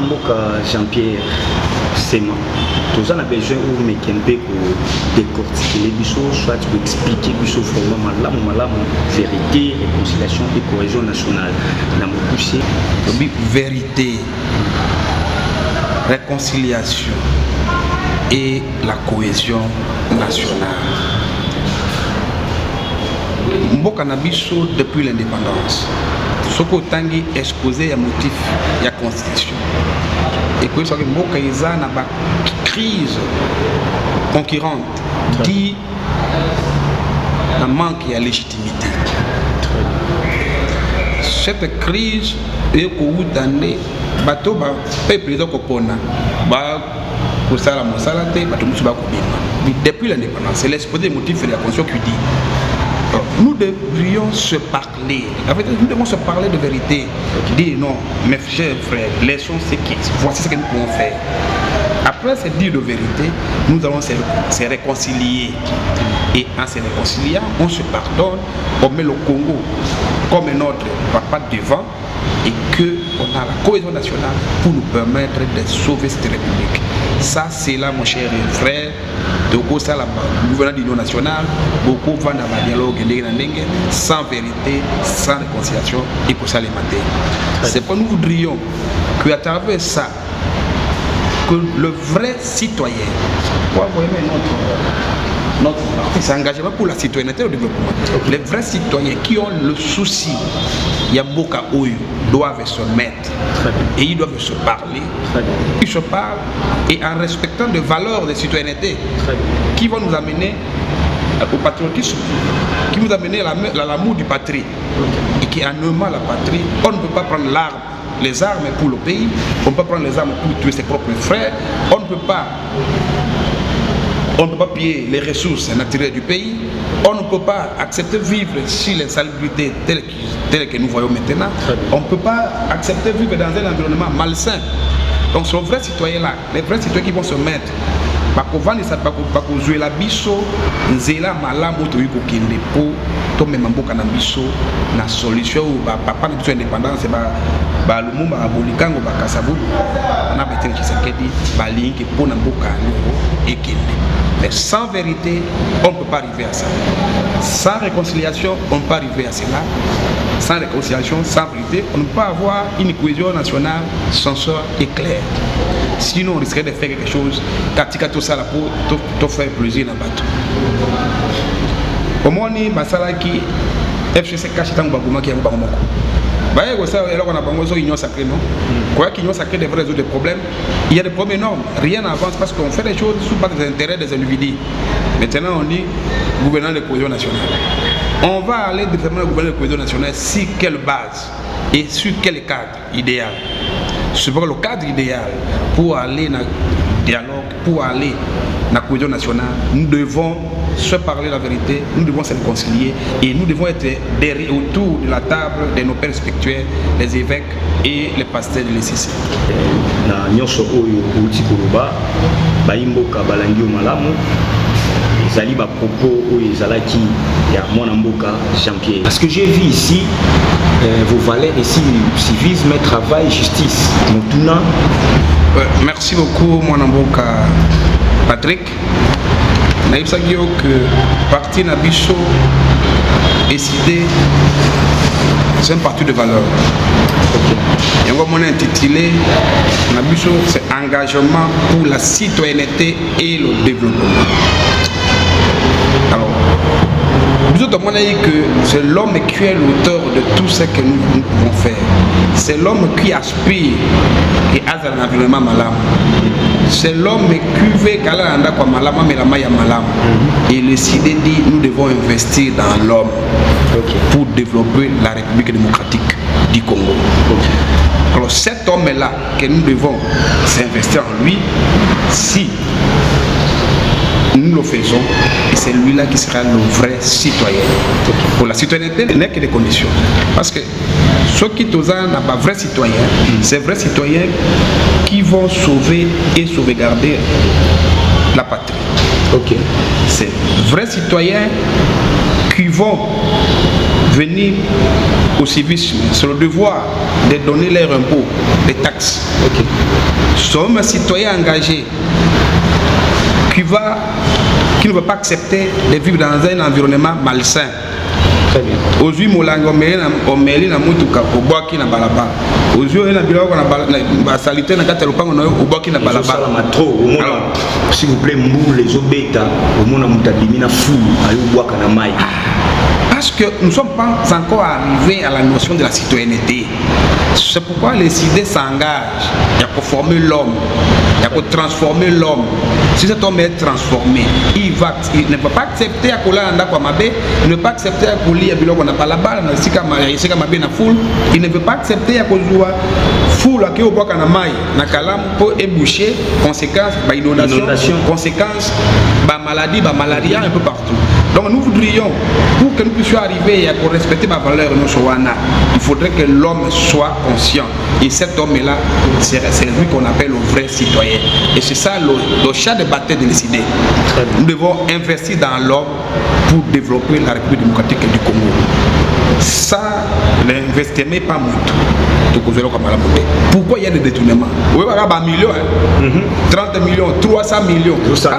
Mboka Jean-Pierre Sema, tous on a besoin ou mais qui peut décortiquer les bisous, soit pour expliquer bisous vraiment malamu vérité, réconciliation et cohésion nationale. Dans mon poussé, vérité, réconciliation et la cohésion nationale. Mboka na biso depuis l'indépendance. Ce que tangi exposé à motif de la constitution. Et que ce que Mboka isa na ba crise concurrente qui a manque de légitimité. Cette crise est au tande bato ba peuple do kopona ba kusala musala te bato musu ba kobima. Depuis l'indépendance, c'est l'exposé des motifs de la constitution qui dit nous devrions se parler. Nous devons se parler de vérité. Dire non, mes chers frères, laissons ce qui. Voici ce que nous pouvons faire. Après ce dire de vérité, nous allons se réconcilier. Et en se réconciliant, on se pardonne, on met le Congo comme notre papa devant et qu'on a la cohésion nationale pour nous permettre de sauver cette République. Ça, c'est là, mon cher frère, de ça, le gouvernement de l'Union nationale, beaucoup vont dans le dialogue sans vérité, sans réconciliation et pour ça les mater. C'est pourquoi nous voudrions qu'à travers ça, que le vrai citoyen, notre engagement pour la citoyenneté et le développement. Les vrais citoyens qui ont le souci, Yamboka Oyo, doivent se mettre et ils doivent se parler. Ils se parlent et en respectant des valeurs de citoyenneté qui vont nous amener au patriotisme, qui nous amène à l'amour du patrie et qui en aimant la patrie, on ne peut pas prendre les armes pour le pays, on ne peut pas prendre les armes pour tuer ses propres frères, on ne peut pas piller les ressources naturelles du pays, on ne peut pas accepter de vivre sur les salubrités telles que nous voyons maintenant, on ne peut pas accepter de vivre dans un environnement malsain. Donc ce vrai citoyen là, les vrais citoyens qui vont se mettre, pour jouer la biso, nzela malamu to yuko kende po to memamboka na biso na solution ou papa na biso indépendance ba lumumba abolikango ba kasabu na betene Tshisekedi ba linki po na mboka et kende. Mais sans vérité, on ne peut pas arriver à ça. Sans réconciliation, on ne peut pas arriver à cela. Sans réconciliation, sans vérité, on ne peut pas avoir une cohésion nationale sincère et claire. Sinon, on risquerait de faire quelque chose katika tout ça là pour faire plaisir dans le bateau. Au moins, basalaki FCC cache tant baguma qui est un moko. Bah, ça, on a pas union sacrée, non? Quoi qu'union sacrée devrait résoudre des problèmes. Il y a des problèmes énormes. Rien n'avance parce qu'on fait des choses sous pas des intérêts des individus. Maintenant, on dit gouvernement de cohésion nationale. On va aller déterminer le gouvernement de cohésion nationale sur quelle base et sur quel cadre idéal. Sur le cadre idéal pour aller dans le dialogue, pour aller dans la cohésion nationale, nous devons se parler la vérité, nous devons se réconcilier et nous devons être derrière, autour de la table de nos pères spirituels, les évêques et les pasteurs de l'ECC. Na nyonso oyo uti koloba baimboka balangi malamu ezali ba propos oyo ezalaki ya mwana mboka Jean-Pierre. Parce que j'ai vu ici vos valeurs ici, civisme, travail, justice. Merci beaucoup mwana mboka Patrick. Naïbsaki que parti Nabiso décidé, c'est un parti de valeur. Et on va intitulé Nabiso, c'est engagement pour la citoyenneté et le développement. Alors, nous avons dit que c'est l'homme qui est l'auteur de tout ce que nous pouvons faire. C'est l'homme qui aspire et a un environnement malade. C'est l'homme qui veut qu'elle ait quoi malama mais la maya malama. Et le CID dit nous devons investir dans l'homme pour développer la République démocratique du Congo. Alors cet homme-là que nous devons s'investir en lui, si nous le faisons, et c'est lui-là qui sera le vrai citoyen. Pour la citoyenneté, il n'y a que des conditions. Parce que ceux qui sont pas vrais citoyens, c'est vrais citoyens qui vont sauver et sauvegarder la patrie. C'est vrais citoyens qui vont venir au civisme, c'est le devoir de donner leurs impôts, les taxes. Ok. Sommes un citoyen engagé qui ne veut pas accepter de vivre dans un environnement malsain. Très bien. Aujourd'hui, Molango omeli na mutuka obwaki na balabala. Aujourd'hui, na biloko na salité na kata lopango na obwaki na balabala. S'il vous plaît, mbou les obeta, au monde a mutabimi na fou, ayo obwaka na mai. Parce que nous ne sommes pas encore arrivés à la notion de la citoyenneté. C'est pourquoi les idées s'engagent. Il y a pour former l'homme, il y a pour transformer l'homme. Si cet homme est transformé, il ne peut pas accepter à coller un akouamabé, il ne peut pas accepter à coller à biloko na balabala, na sika mabé na foule, il ne peut pas accepter à kozua foule à qui au bois na mai, na kalam pour éboucher, conséquences, inondation, conséquences, maladie, malaria un peu partout. Donc nous voudrions, pour que nous puissions arriver à respecter ma valeur, il faudrait que l'homme soit conscient. Et cet homme-là, c'est lui qu'on appelle le vrai citoyen. Et c'est ça le chat de bataille de décider. Nous devons investir dans l'homme pour développer la République démocratique du Congo. Ça, l'investissement n'est pas moto. Pourquoi il y a des détournements? Oui, il y a des millions, 30 millions, 300 millions. Parce que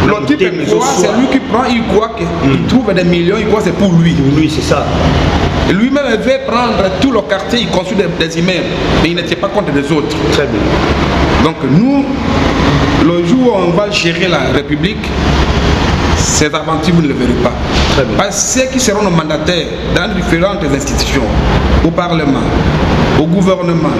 le type c'est lui qui prend, il croit qu'il trouve des millions, il croit que c'est pour lui. Pour lui, c'est ça. Lui-même veut prendre tout le quartier, il construit des immeubles, mais il ne tient pas compte des autres. Très bien. Donc nous, le jour où on va gérer la République, ces aventures, vous ne le verrez pas. Parce que ceux qui seront nos mandataires dans différentes institutions, au Parlement, au gouvernement,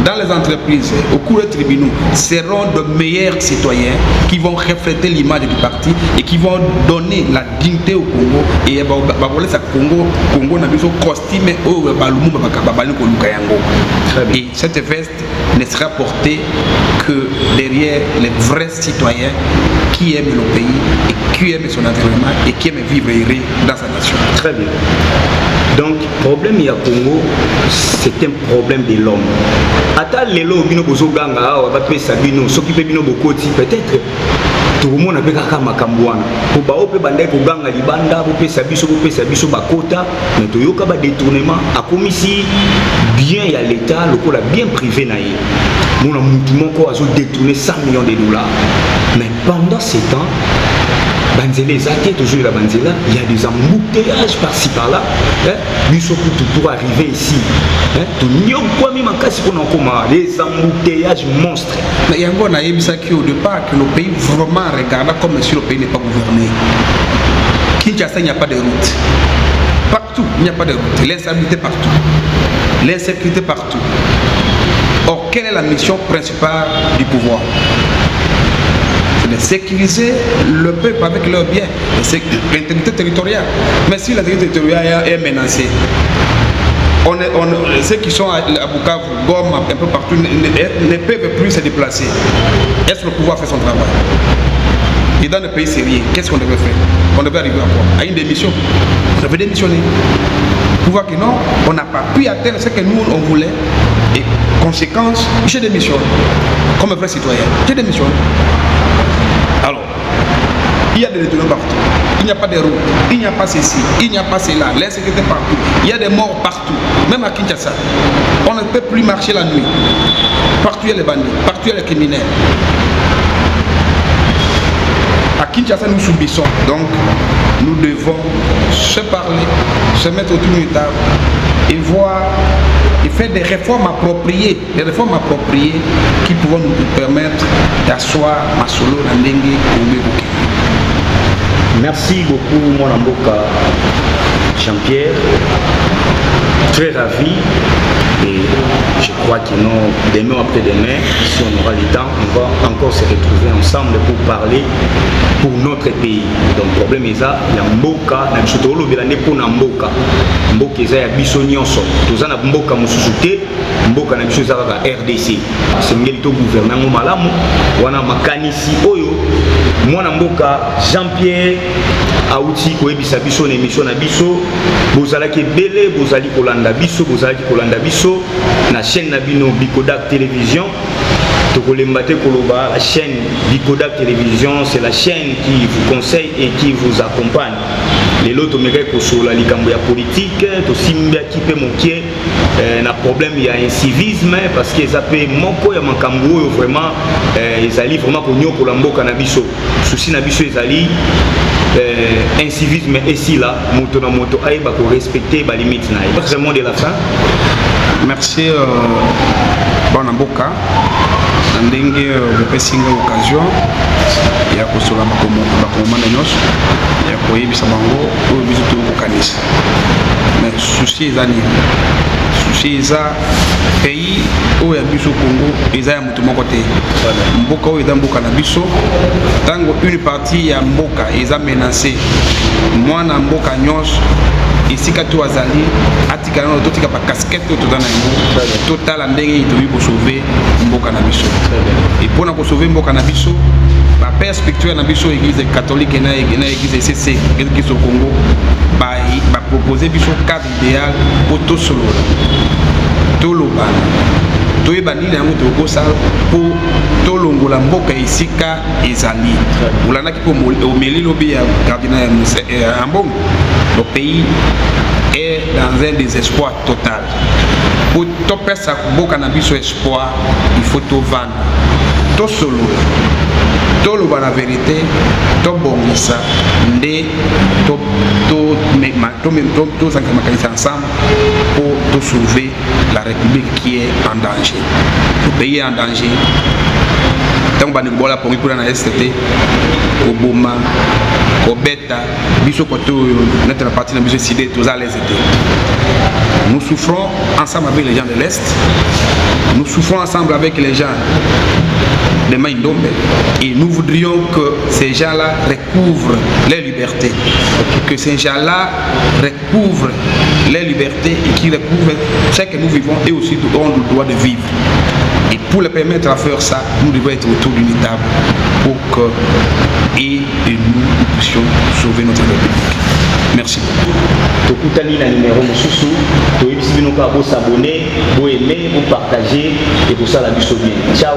dans les entreprises, au cours des tribunaux, seront de meilleurs citoyens qui vont refléter l'image du parti et qui vont donner la dignité au Congo. Et cette veste ne sera portée que derrière les vrais citoyens qui aiment le pays et qui aiment son environnement et qui aiment vivre heureux dans sa nation. Très bien. Donc, le problème du Congo, c'est un problème de l'homme. Ata lelo bino bozoganga awa bapesa bino soki pe bino bokoti peut-être tout le monde a fait makambo wana po ba ope bandai koganga libanda bopesa biso bakota mais toyoka ba détournement akomisi bien ya l'état lokola bien privé na ye mona mutu moko azo détourner 100 millions de dollars mais pendant ces temps Banzela Zaki, toujours la Banzela, il y a des embouteillages par-ci par-là. Pour arriver ici. Les embouteillages monstres. Mais il y a un bon au départ que le pays vraiment regarde comme si le pays n'est pas gouverné. Kinshasa, il n'y a pas de route. Partout, il n'y a pas de route. L'instabilité partout. L'insécurité partout. Or, quelle est la mission principale du pouvoir? De sécuriser le peuple avec leurs biens, l'intégrité territoriale. Mais si l'intégrité territoriale est menacée, ceux qui sont à Bukavu, Goma, un peu partout, ne peuvent plus se déplacer. Est-ce que le pouvoir fait son travail? Et dans le pays sérieux, qu'est-ce qu'on devait faire? On devait arriver à quoi? À une démission. On devait démissionner. Pouvoir que non, on n'a pas pu atteindre ce que nous on voulait. Et conséquence, j'ai démissionné. Comme un vrai citoyen, j'ai démissionné. Alors, il y a des détournements partout. Il n'y a pas de route, il n'y a pas ceci, il n'y a pas cela, l'insécurité partout. Il y a des morts partout, même à Kinshasa. On ne peut plus marcher la nuit. Partout il y a les bandits, partout il y a les criminels. À Kinshasa, nous subissons. Donc, nous devons se parler, se mettre autour d'une table et voir et faire des réformes appropriées, qui pourront nous permettre d'asseoir Masolo Nandenge Omeruki. Merci beaucoup, mon Mboka Jean-Pierre. Très ravi. Et je crois que demain après-demain, si on aura le temps, on va encore se retrouver ensemble pour parler pour notre pays. Donc le problème est ça, il y a Mboka, il y a Mboka. Mboka est à Bissonionso. Tous en a Mboka Moussouté, Mboka na Bissonionso à RDC. C'est le gouvernement malamu, on a Makanisi Oyo, moi Mboka Jean-Pierre. Aouti koyebisa biso na émission na biso bozalaki belé bozali kolanda biso na chaîne na bino Bikodak Télévision tokolembate koloba la chaîne Bikodak Télévision c'est la chaîne qui vous conseille et qui vous accompagne les lots toméka sur la likambo ya politique to simbia ki pe mokie na problème il y a incivisme parce que ça peut moko ya makambo vraiment ezali vraiment ko nyokola mboka na biso souci na biso ezali incivisme ici là moto na moto aiba ko respecter ba limite na votre mot de la fin. Merci bana mboka ndenge bopesinga occasion ya kosola bakomanda nyonso ya koyebisa bango oyo biso tokokanisa mais souci eza nini souci eza pays oyo ya biso Congo eza ya moto moko te mboka oyo eza mboka na biso ntango une partie ya mboka eza menacé mwana mboka nyonso esika to azali atikala na totika ba casquette to tozana yango totala ndenge toyi ko sauver mboka na biso et pour na ko sauver mboka na biso ba perspective na biso église catholique na église CC église au Congo ba proposer biso cadre idéal pour to solo to lobana to yebani na yango to kosa pour to longola mboka esika ezali ulana ki po omeli lobi ya cardinal Ambongo. Le pays est dans un désespoir total. Pour tout personne qui a espoir, il faut tout vendre. Tout solo, tout le la vérité, tout bon ça, tout ensemble pour tout sauver la République qui est en danger. Le pays est en danger. Tant que nous avons pour la STT, au Boma, au Beta, notre partie de décidé tous à l'aise. Nous souffrons ensemble avec les gens de l'Est, nous souffrons ensemble avec les gens de Maïndombe et nous voudrions que ces gens-là recouvrent les libertés, que ces gens-là recouvrent les libertés et qu'ils recouvrent ce que nous vivons et aussi ont le droit de vivre. Et pour les permettre à faire ça, nous devons être autour d'une table pour que nous puissions sauver notre République. Merci beaucoup. Tokutani na numéro mususu, toyebisi bino ka bo s'abonner, bo aimer, bo partager et pour ça la biso bien. Ciao.